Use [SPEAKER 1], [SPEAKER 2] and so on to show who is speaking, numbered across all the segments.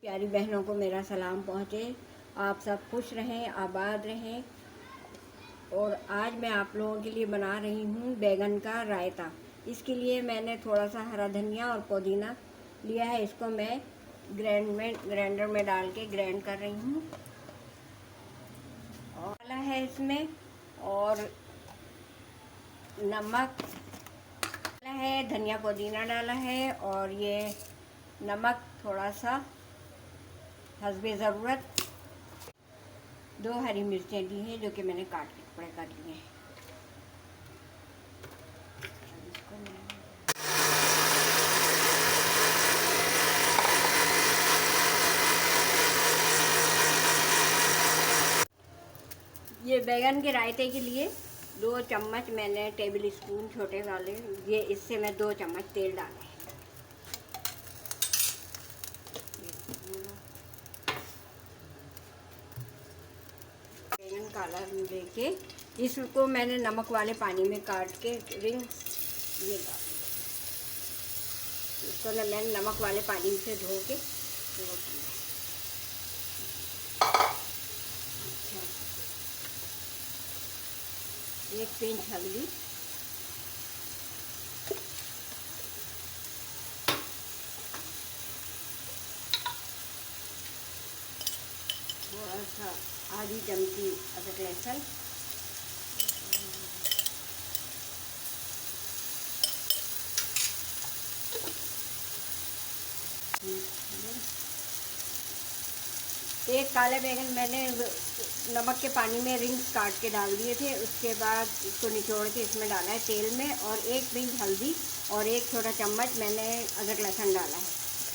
[SPEAKER 1] प्यारी बहनों को मेरा सलाम पहुँचे। आप सब खुश रहें, आबाद रहें। और आज मैं आप लोगों के लिए बना रही हूँ बैगन का रायता। इसके लिए मैंने थोड़ा सा हरा धनिया और पुदीना लिया है। इसको मैं ग्राइंडर में डाल के ग्राइंड कर रही हूँ। और डाला है इसमें, और नमक डाला है, धनिया पुदीना डाला है, और ये नमक थोड़ा सा हस्बे ज़रूरत। 2 हरी मिर्चें ली हैं जो कि मैंने काट के टुकड़े कर लिए हैं। ये बैगन के रायते के लिए 2 चम्मच मैंने टेबल स्पून छोटे वाले, ये इससे मैं 2 चम्मच तेल डाले। बैगन काला लेके इसको मैंने नमक वाले पानी में काट के रिंग ये डाल, इसको मैंने नमक वाले पानी से धो के अच्छा 1 पिंच हल्दी, थोड़ा सा आधी चमची अदरक लहसुन, एक काले बैगन मैंने नमक के पानी में रिंग्स काट के डाल दिए थे। उसके बाद इसको निचोड़ के इसमें डाला है तेल में, और 1 पिंच हल्दी और 1 छोटा चम्मच मैंने अदरक लहसुन डाला है।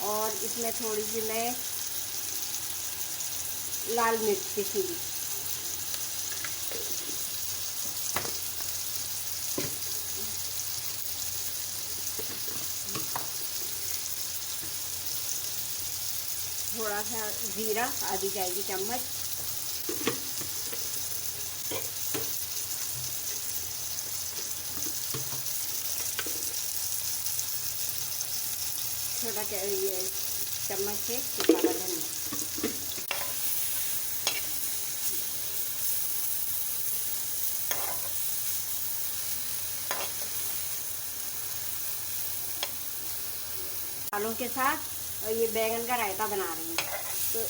[SPEAKER 1] और इसमें थोड़ी सी मैं लाल मिर्च पिसी दी। थोड़ा सा जीरा, आधी चाय की चम्मच, छोटा ये चम्मच से काला धनिया, दालों के साथ। और ये बैगन का रायता बना रही हूँ, तो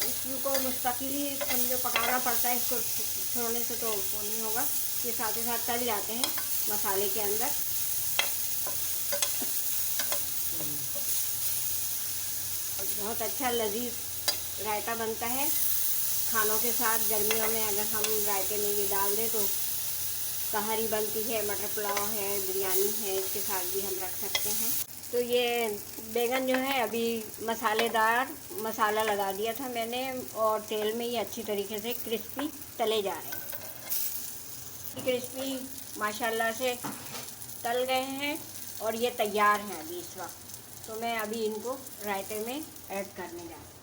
[SPEAKER 1] इसको मुस्तकिल समझो पकाना पड़ता है। इसको छोड़ने से तो वो नहीं होगा। ये साथ ही साथ तल जाते हैं मसाले के अंदर। बहुत अच्छा लजीज रायता बनता है खानों के साथ। गर्मियों में अगर हम रायते में ये डाल दें तो तहरी बनती है, मटर पुलाव है, बिरयानी है, इसके साथ भी हम रख सकते हैं। तो ये बैगन जो है अभी मसालेदार मसाला लगा दिया था मैंने, और तेल में ये अच्छी तरीके से क्रिस्पी तले जा रहे हैं। क्रिस्पी माशाल्लाह से तल गए हैं और ये तैयार हैं अभी इस वक्त। तो मैं अभी इनको रायते में ऐड करने जा रही हूँ।